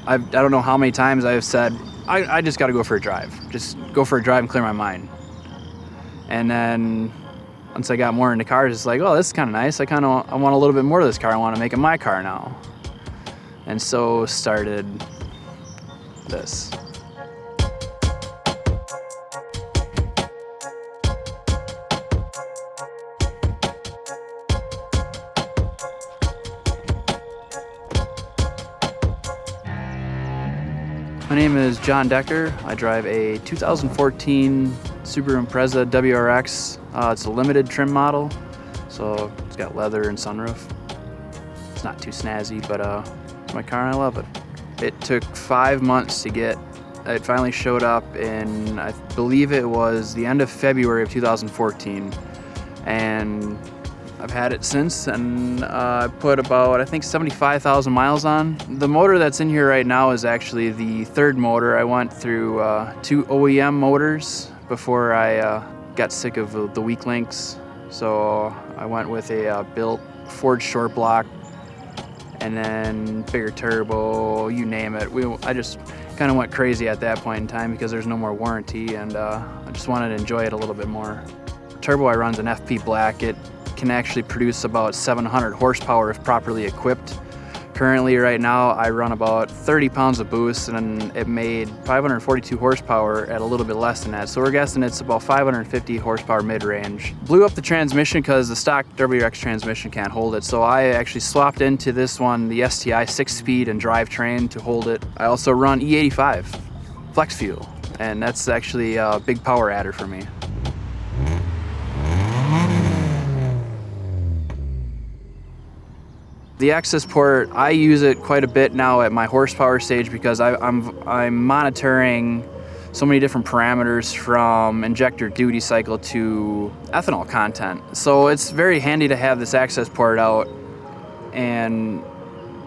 I don't know how many times I've said, I just got to go for a drive. Just go for a drive and clear my mind. And then once I got more into cars, it's like, oh, this is kind of nice. I want a little bit more of this car. I want to make it my car now. And so started this. My name is John Decker. I drive a 2014 Subaru Impreza WRX. It's a limited trim model, so it's got leather and sunroof. It's not too snazzy, but it's my car and I love it. It took 5 months to get. It finally showed up in, I believe it was the end of February of 2014, and I've had it since, and I put about, I think, 75,000 miles on. The motor that's in here right now is actually the third motor. I went through 2 OEM motors before I got sick of the weak links. So I went with a built Ford short block, and then bigger turbo, you name it. I just kind of went crazy at that point in time because there's no more warranty, and I just wanted to enjoy it a little bit more. Turbo I run's an FP Black. It can actually produce about 700 horsepower if properly equipped. Currently, right now, I run about 30 pounds of boost, and it made 542 horsepower at a little bit less than that. So we're guessing it's about 550 horsepower mid-range. Blew up the transmission because the stock WRX transmission can't hold it. So I actually swapped into this one, the STI 6-speed and drivetrain to hold it. I also run E85 flex fuel, and that's actually a big power adder for me. The Accessport, I use it quite a bit now at my horsepower stage because I'm monitoring so many different parameters, from injector duty cycle to ethanol content. So it's very handy to have this Accessport out and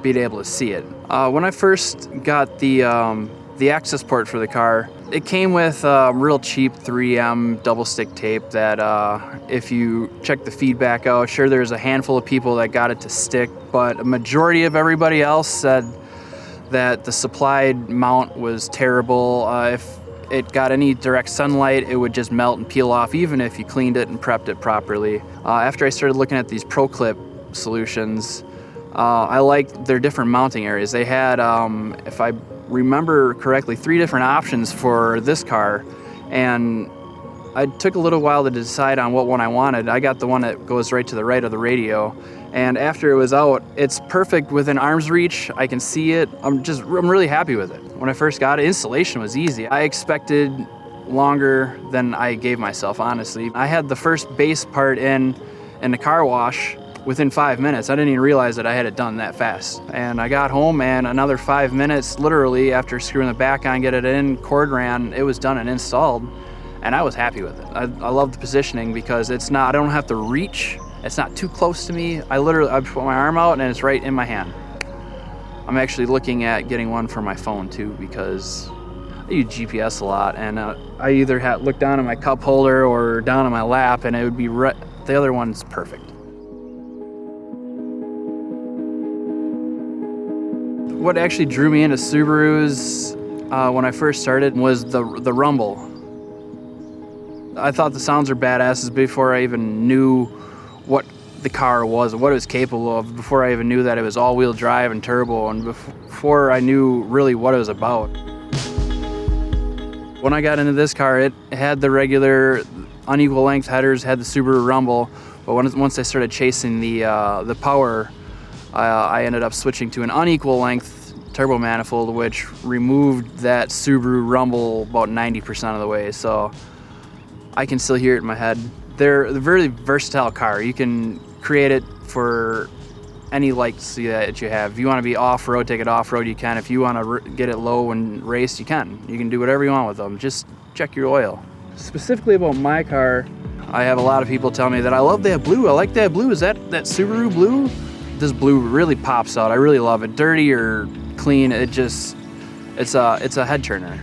be able to see it. When I first got the Accessport for the car, it came with real cheap 3M double stick tape that if you check the feedback out, sure, there's a handful of people that got it to stick, but a majority of everybody else said that the supplied mount was terrible. If it got any direct sunlight, it would just melt and peel off, even if you cleaned it and prepped it properly. After I started looking at these ProClip solutions, I liked their different mounting areas. They had, if I remember correctly, 3 different options for this car, and I took a little while to decide on what one I wanted. I got the one that goes right to the right of the radio, and after it was out, it's perfect within arm's reach. I can see it. I'm really happy with it. When I first got it, installation was easy. I expected longer than I gave myself, honestly. I had the first base part in the car wash within 5 minutes. I didn't even realize that I had it done that fast. And I got home, and another 5 minutes, literally, after screwing the back on, get it in, cord ran, it was done and installed, and I was happy with it. I love the positioning because it's not, I don't have to reach, it's not too close to me. I put my arm out and it's right in my hand. I'm actually looking at getting one for my phone too, because I use GPS a lot, and I either look down at my cup holder or down on my lap, and it would be the other one's perfect. What actually drew me into Subarus when I first started was the rumble. I thought the sounds were badasses before I even knew what the car was, what it was capable of, before I even knew that it was all-wheel drive and turbo, and before I knew really what it was about. When I got into this car, it had the regular unequal length headers, had the Subaru rumble, but once I started chasing the power, I ended up switching to an unequal length turbo manifold, which removed that Subaru rumble about 90% of the way, so I can still hear it in my head. They're a very versatile car. You can create it for any lights that you have. If you want to be off-road, take it off-road, you can. If you want to get it low and race, you can. You can do whatever you want with them. Just check your oil. Specifically about my car, I have a lot of people tell me that I love that blue. I like that blue. Is that Subaru blue? This blue really pops out. I really love it. Dirty or clean, it's a head turner.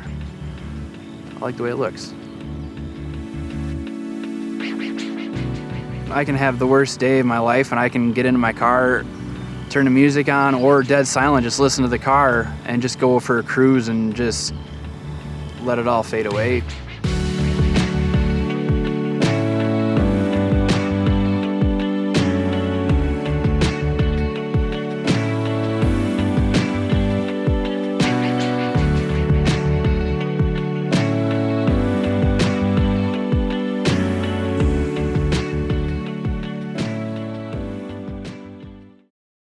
I like the way it looks. I can have the worst day of my life, and I can get into my car, turn the music on, or dead silent, just listen to the car and just go for a cruise and just let it all fade away.